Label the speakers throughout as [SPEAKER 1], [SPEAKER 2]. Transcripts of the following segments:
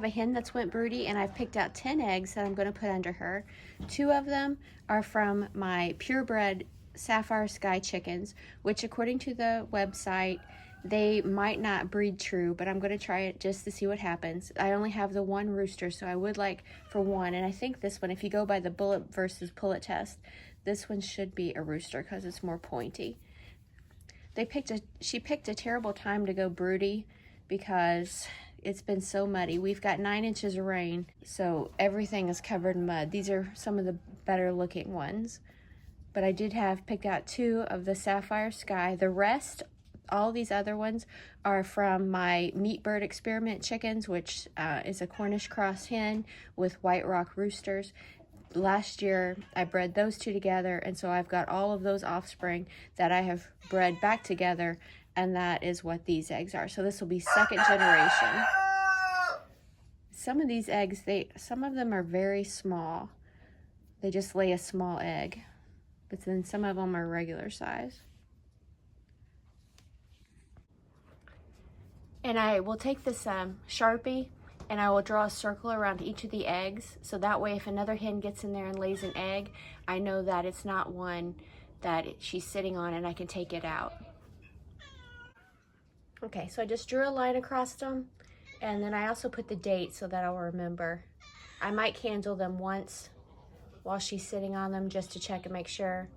[SPEAKER 1] a hen that's went broody, and I've picked out 10 eggs that I'm going to put under her. 2 of them are from my purebred Sapphire Sky chickens, which according to the website, they might not breed true, but I'm going to try it just to see what happens. I only have the 1 rooster, so I would like for 1, and I think this one, if you go by the bullet versus pullet test, this one should be a rooster because it's more pointy. She picked a terrible time to go broody because it's been so muddy. We've got 9 inches of rain, so everything is covered in mud. These are some of the better looking ones. But I did have picked out 2 of the Sapphire Sky. The rest, all these other ones, are from my meat bird experiment chickens, which is a Cornish cross hen with White Rock roosters. Last year I bred those 2 together, and so I've got all of those offspring that I have bred back together, and that is what these eggs are. So this will be 2nd generation. Some of these eggs, some of them are very small. They just lay a small egg, but then some of them are regular size. And I will take this Sharpie, and I will draw a circle around each of the eggs, so that way if another hen gets in there and lays an egg, I know that it's not one that she's sitting on and I can take it out. Okay, so I just drew a line across them, and then I also put the date so that I'll remember. I might candle them once while she's sitting on them just to check and make sure.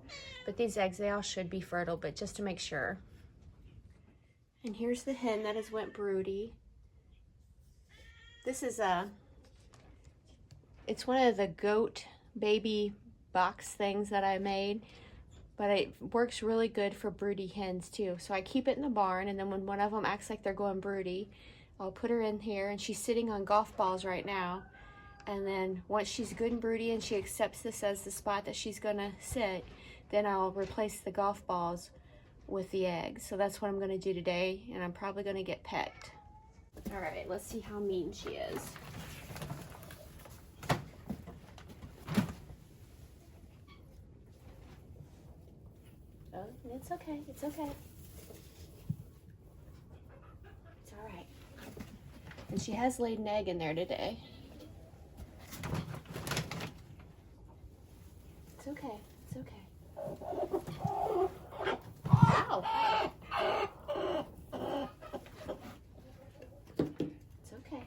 [SPEAKER 1] But these eggs, they all should be fertile, but just to make sure. And here's the hen that has went broody. This is it's one of the goat baby box things that I made, but it works really good for broody hens too. So I keep it in the barn, and then when one of them acts like they're going broody, I'll put her in here, and she's sitting on golf balls right now. And then once she's good and broody and she accepts this as the spot that she's gonna sit, then I'll replace the golf balls with the eggs. So that's what I'm gonna do today, and I'm probably gonna get pecked. All right, let's see how mean she is. Oh, it's okay, it's okay. It's all right. And she has laid an egg in there today. It's okay, it's okay. Ow! It's okay.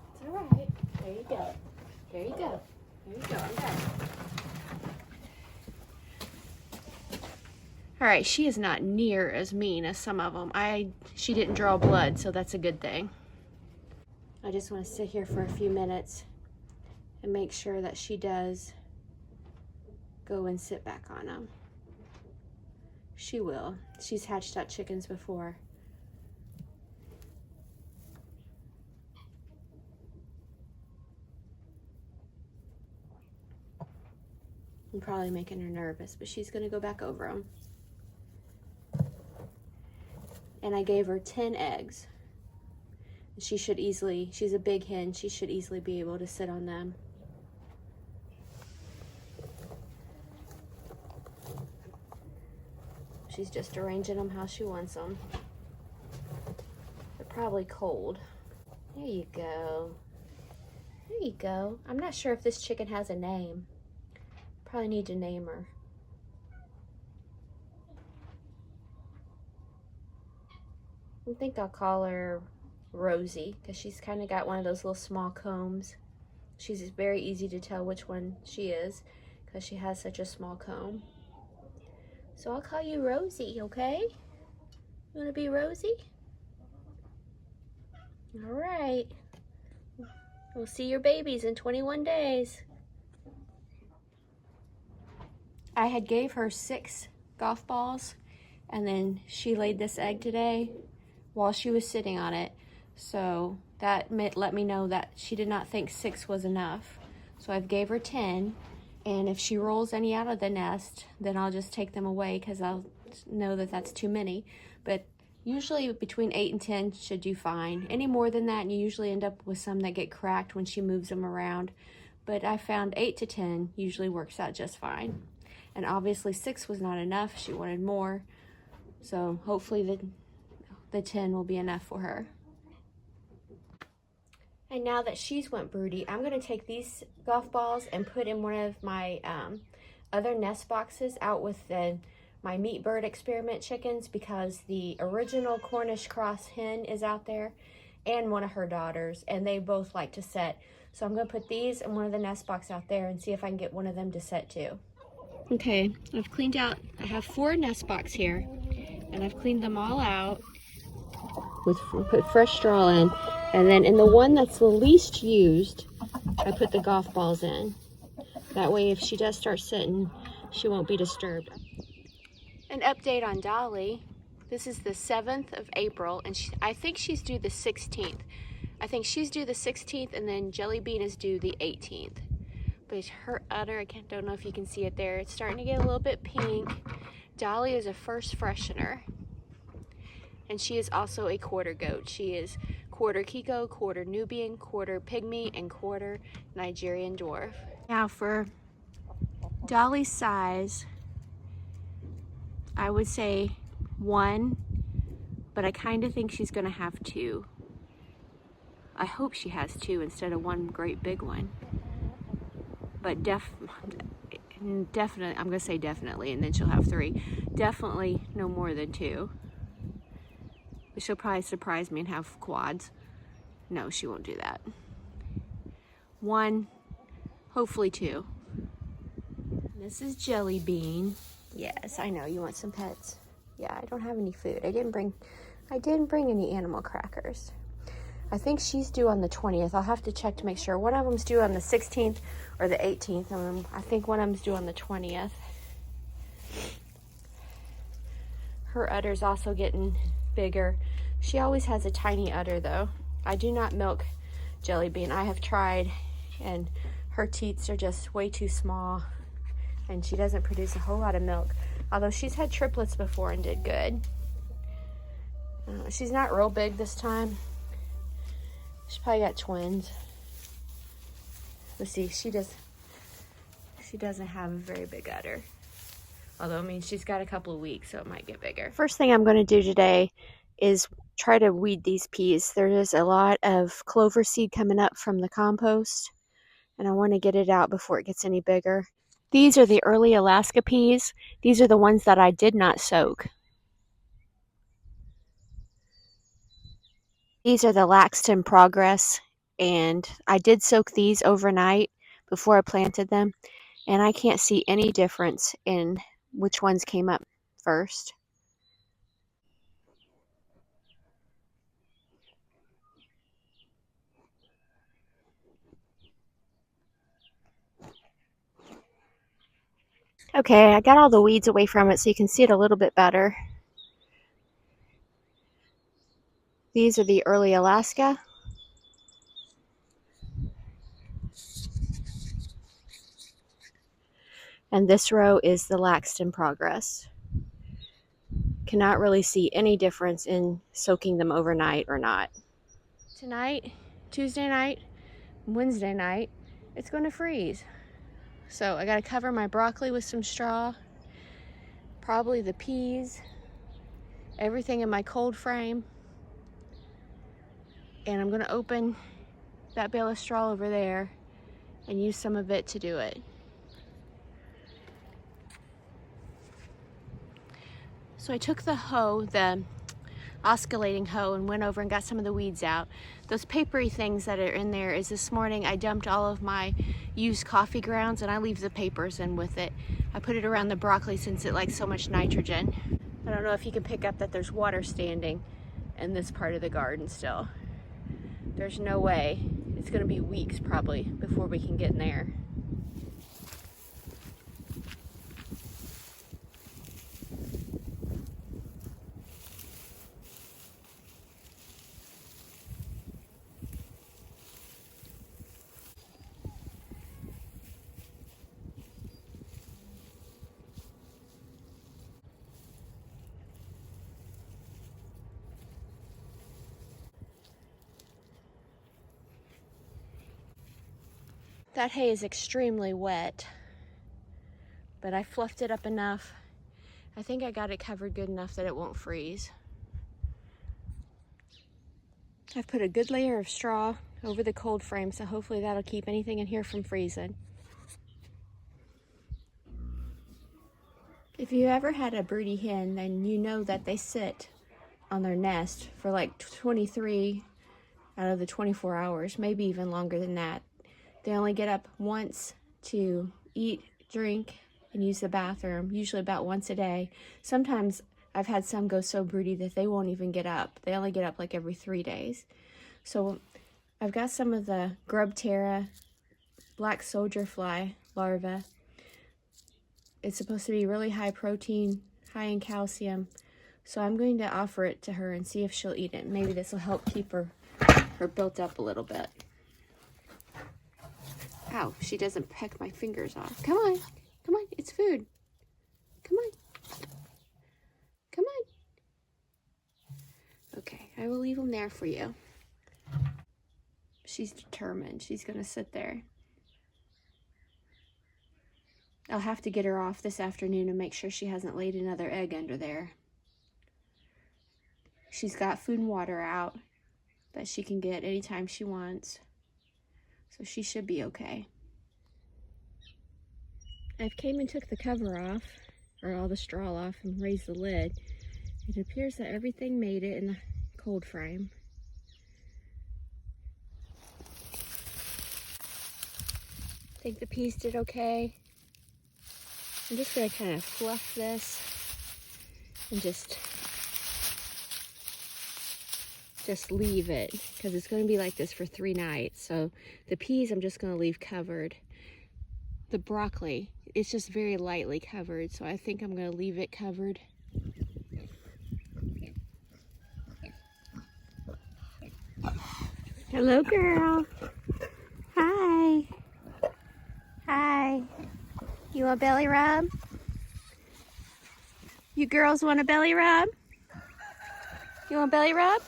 [SPEAKER 1] It's all right. There you go. There you go. There you go. I'm done. All right, she is not near as mean as some of them. She didn't draw blood, so that's a good thing. I just want to sit here for a few minutes and make sure that she does go and sit back on them. She will. She's hatched out chickens before. I'm probably making her nervous, but she's gonna go back over them. And I gave her 10 eggs. She should easily, she's a big hen, she should easily be able to sit on them. She's just arranging them how she wants them. They're probably cold. There you go. There you go. I'm not sure if this chicken has a name. Probably need to name her. I think I'll call her Rosie, because she's kind of got one of those little small combs. She's very easy to tell which one she is because she has such a small comb. So I'll call you Rosie, okay? You want to be Rosie? All right. We'll see your babies in 21 days. I had gave her 6 golf balls, and then she laid this egg today while she was sitting on it. So that let me know that she did not think 6 was enough. So I've gave her 10, and if she rolls any out of the nest, then I'll just take them away because know that that's too many, but usually between 8 and 10 should do fine. Any more than that, and you usually end up with some that get cracked when she moves them around. But I found 8 to 10 usually works out just fine. And obviously 6 was not enough. She wanted more. So hopefully the 10 will be enough for her. And now that she's went broody, I'm going to take these golf balls and put in one of my other nest boxes out with my meat bird experiment chickens, because the original Cornish cross hen is out there and one of her daughters, and they both like to set. So I'm going to put these in one of the nest boxes out there and see if I can get one of them to set too. Okay, I've cleaned out, I have 4 nest boxes here, and I've cleaned them all out. Put fresh straw in, and then in the one that's the least used, I put the golf balls in. That way if she does start sitting, she won't be disturbed. An update on Dolly. This is the 7th of April, and I think she's due the 16th. I think she's due the 16th, and then Jelly Bean is due the 18th. But her udder, I don't know if you can see it there, it's starting to get a little bit pink. Dolly is a first freshener. And she is also a quarter goat. She is quarter Kiko, quarter Nubian, quarter Pygmy, and quarter Nigerian dwarf. Now for Dolly's size, I would say 1, but I kind of think she's gonna have 2. I hope she has 2 instead of 1 great big one. But definitely, I'm gonna say definitely, and then she'll have 3. Definitely no more than 2. But she'll probably surprise me and have quads. No, she won't do that. 1, hopefully 2. This is Jelly Bean. Yes, I know you want some pets. Yeah, I don't have any food. I didn't bring any animal crackers. I think she's due on the 20th. I'll have to check to make sure. One of them's due on the 16th or the 18th. I think one of them's due on the 20th. Her udder's also getting bigger. She always has a tiny udder though. I do not milk Jelly Bean. I have tried, and her teats are just way too small, and she doesn't produce a whole lot of milk. Although she's had triplets before and did good. She's not real big this time. She probably got twins. Let's see, she doesn't have a very big udder. Although, I mean, she's got a couple of weeks, so it might get bigger. First thing I'm going to do today is try to weed these peas. There is a lot of clover seed coming up from the compost, and I want to get it out before it gets any bigger. These are the early Alaska peas. These are the ones that I did not soak. These are the Laxton Progress, and I did soak these overnight before I planted them, and I can't see any difference in which ones came up first. Okay, I got all the weeds away from it so you can see it a little bit better. These are the early Alaska. And this row is the Laxton Progress. Cannot really see any difference in soaking them overnight or not. Tonight, Tuesday night, Wednesday night, it's going to freeze. So I got to cover my broccoli with some straw, probably the peas, everything in my cold frame. And I'm going to open that bale of straw over there and use some of it to do it. So I took the hoe, the oscillating hoe, and went over and got some of the weeds out. Those papery things that are in there is this morning I dumped all of my used coffee grounds, and I leave the papers in with it. I put it around the broccoli since it likes so much nitrogen. I don't know if you can pick up that there's water standing in this part of the garden still. There's no way. It's going to be weeks probably before we can get in there. That hay is extremely wet, but I fluffed it up enough. I think I got it covered good enough that it won't freeze. I've put a good layer of straw over the cold frame, so hopefully that'll keep anything in here from freezing. If you ever had a broody hen, then you know that they sit on their nest for like 23 out of the 24 hours, maybe even longer than that. They only get up once to eat, drink, and use the bathroom, usually about once a day. Sometimes I've had some go so broody that they won't even get up. They only get up like every 3 days. So I've got some of the grub ptera, black soldier fly larvae. It's supposed to be really high protein, high in calcium. So I'm going to offer it to her and see if she'll eat it. Maybe this will help keep her built up a little bit. Ow, she doesn't peck my fingers off. Come on, come on, it's food. Come on, come on. Okay, I will leave them there for you. She's determined. She's gonna sit there. I'll have to get her off this afternoon and make sure she hasn't laid another egg under there. She's got food and water out that she can get anytime she wants. So she should be okay. I've came and took the cover off, or all the straw off, and raised the lid. It appears that everything made it in the cold frame. I think the peas did okay. I'm just going to kind of fluff this and just leave it, because it's going to be like this for 3 nights. So the peas I'm just going to leave covered. The broccoli, it's just very lightly covered, so I think I'm going to leave it covered. Hello, girl. Hi. Hi. You want a belly rub? You girls want a belly rub? You want a belly rub?